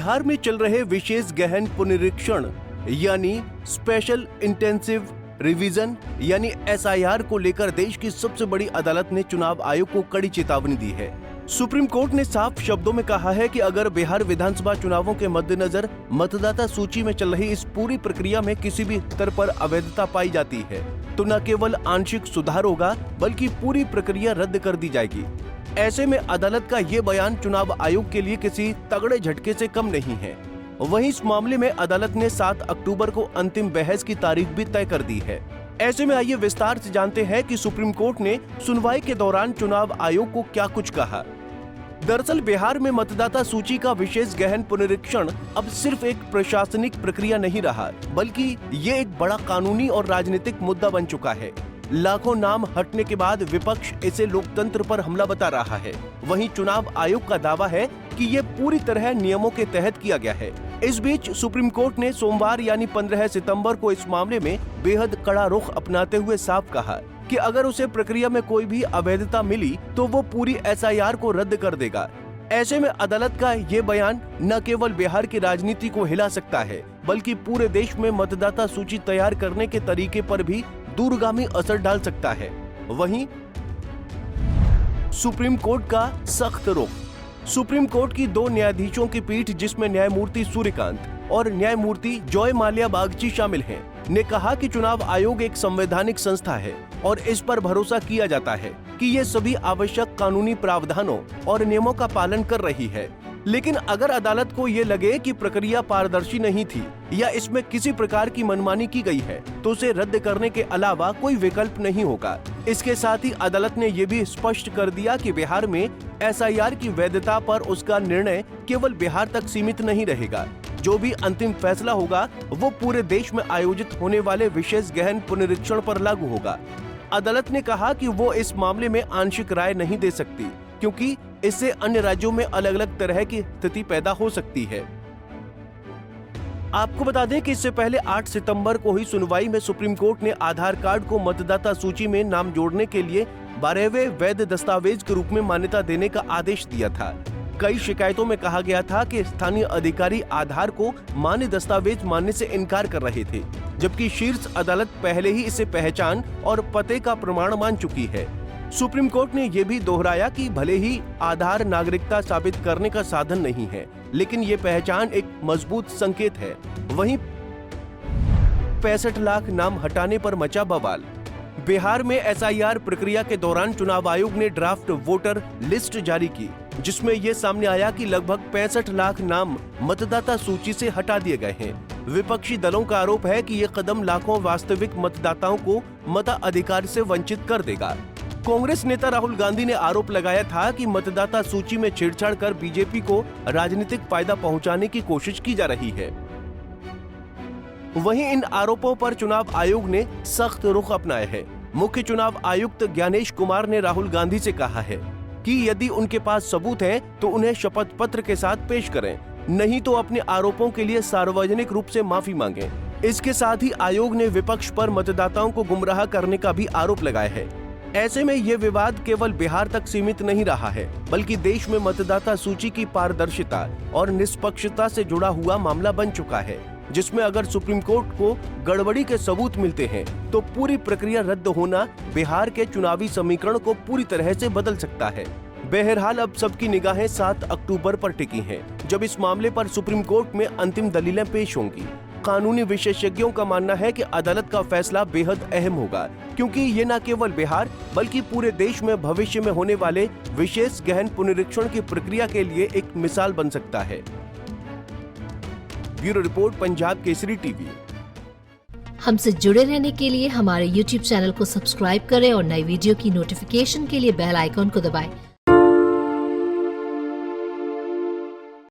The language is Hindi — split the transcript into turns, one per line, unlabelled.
बिहार में चल रहे विशेष गहन पुनरीक्षण यानी स्पेशल इंटेंसिव रिवीजन यानी SIR को लेकर देश की सबसे बड़ी अदालत ने चुनाव आयोग को कड़ी चेतावनी दी है। सुप्रीम कोर्ट ने साफ शब्दों में कहा है कि अगर बिहार विधानसभा चुनावों के मद्देनजर मतदाता सूची में चल रही इस पूरी प्रक्रिया में किसी भी स्तर पर अवैधता पाई जाती है तो न केवल आंशिक सुधार होगा बल्कि पूरी प्रक्रिया रद्द कर दी जाएगी। ऐसे में अदालत का ये बयान चुनाव आयोग के लिए किसी तगड़े झटके से कम नहीं है। वहीं इस मामले में अदालत ने 7 अक्टूबर को अंतिम बहस की तारीख भी तय कर दी है। ऐसे में आइए विस्तार से जानते हैं कि सुप्रीम कोर्ट ने सुनवाई के दौरान चुनाव आयोग को क्या कुछ कहा। दरअसल बिहार में मतदाता सूची का विशेष गहन पुनरीक्षण अब सिर्फ एक प्रशासनिक प्रक्रिया नहीं रहा, बल्कि ये एक बड़ा कानूनी और राजनीतिक मुद्दा बन चुका है। लाखों नाम हटने के बाद विपक्ष इसे लोकतंत्र पर हमला बता रहा है। वहीं चुनाव आयोग का दावा है कि ये पूरी तरह नियमों के तहत किया गया है। इस बीच सुप्रीम कोर्ट ने सोमवार यानी 15 सितंबर को इस मामले में बेहद कड़ा रुख अपनाते हुए साफ कहा कि अगर उसे प्रक्रिया में कोई भी अवैधता मिली तो वो पूरी SIR को रद्द कर देगा। ऐसे में अदालत का ये बयान न केवल बिहार की राजनीति को हिला सकता है बल्कि पूरे देश में मतदाता सूची तैयार करने के तरीके पर भी दूरगामी असर डाल सकता है। वहीं सुप्रीम कोर्ट का सख्त रुख। सुप्रीम कोर्ट की 2 न्यायाधीशों की पीठ, जिसमें न्यायमूर्ति सूर्यकांत और न्यायमूर्ति जॉय माल्या बागची शामिल हैं, ने कहा कि चुनाव आयोग एक संवैधानिक संस्था है और इस पर भरोसा किया जाता है कि ये सभी आवश्यक कानूनी प्रावधानों और नियमों का पालन कर रही है। लेकिन अगर अदालत को ये लगे कि प्रक्रिया पारदर्शी नहीं थी या इसमें किसी प्रकार की मनमानी की गई है तो उसे रद्द करने के अलावा कोई विकल्प नहीं होगा। इसके साथ ही अदालत ने ये भी स्पष्ट कर दिया कि बिहार में SIR की वैधता पर उसका निर्णय केवल बिहार तक सीमित नहीं रहेगा। जो भी अंतिम फैसला होगा वो पूरे देश में आयोजित होने वाले विशेष गहन पुनरीक्षण पर लागू होगा। अदालत ने कहा कि वो इस मामले में आंशिक राय नहीं दे सकती क्योंकि इससे अन्य राज्यों में अलग अलग तरह की स्थिति पैदा हो सकती है। आपको बता दें कि इससे पहले 8 सितंबर को हुई सुनवाई में सुप्रीम कोर्ट ने आधार कार्ड को मतदाता सूची में नाम जोड़ने के लिए 12वें वैध दस्तावेज के रूप में मान्यता देने का आदेश दिया था। कई शिकायतों में कहा गया था कि स्थानीय अधिकारी आधार को मान्य दस्तावेज मानने से इनकार कर रहे थे, जबकि शीर्ष अदालत पहले ही इसे पहचान और पते का प्रमाण मान चुकी है। सुप्रीम कोर्ट ने यह भी दोहराया कि भले ही आधार नागरिकता साबित करने का साधन नहीं है, लेकिन ये पहचान एक मजबूत संकेत है। वहीं 65 लाख नाम हटाने पर मचा बवाल। बिहार में SIR प्रक्रिया के दौरान चुनाव आयोग ने ड्राफ्ट वोटर लिस्ट जारी की, जिसमें ये सामने आया कि लगभग 65 लाख नाम मतदाता सूची से हटा दिए गए हैं। विपक्षी दलों का आरोप है कि ये कदम लाखों वास्तविक मतदाताओं को मताधिकार से वंचित कर देगा। कांग्रेस नेता राहुल गांधी ने आरोप लगाया था कि मतदाता सूची में छेड़छाड़ कर बीजेपी को राजनीतिक फायदा पहुंचाने की कोशिश की जा रही है। वहीं इन आरोपों पर चुनाव आयोग ने सख्त रुख अपनाया है। मुख्य चुनाव आयुक्त ज्ञानेश कुमार ने राहुल गांधी से कहा है कि यदि उनके पास सबूत है तो उन्हें शपथ पत्र के साथ पेश करें, नहीं तो अपने आरोपों के लिए सार्वजनिक रूप से माफी मांगें। इसके साथ ही आयोग ने विपक्ष पर मतदाताओं को गुमराह करने का भी आरोप लगाया है। ऐसे में ये विवाद केवल बिहार तक सीमित नहीं रहा है, बल्कि देश में मतदाता सूची की पारदर्शिता और निष्पक्षता से जुड़ा हुआ मामला बन चुका है, जिसमें अगर सुप्रीम कोर्ट को गड़बड़ी के सबूत मिलते हैं तो पूरी प्रक्रिया रद्द होना बिहार के चुनावी समीकरण को पूरी तरह से बदल सकता है। बहरहाल अब सबकी निगाहें 7 अक्टूबर पर टिकी हैं, जब इस मामले पर सुप्रीम कोर्ट में अंतिम दलीलें पेश होंगी। कानूनी विशेषज्ञों का मानना है कि अदालत का फैसला बेहद अहम होगा, क्योंकि ये न केवल बिहार बल्कि पूरे देश में भविष्य में होने वाले विशेष गहन पुनरीक्षण की प्रक्रिया के लिए एक मिसाल बन सकता है। Bureau report, Punjab Kesari TV.
हमसे जुड़े रहने के लिए हमारे YouTube चैनल को सब्सक्राइब करें और नई वीडियो की नोटिफिकेशन के लिए बेल आइकॉन को दबाएं।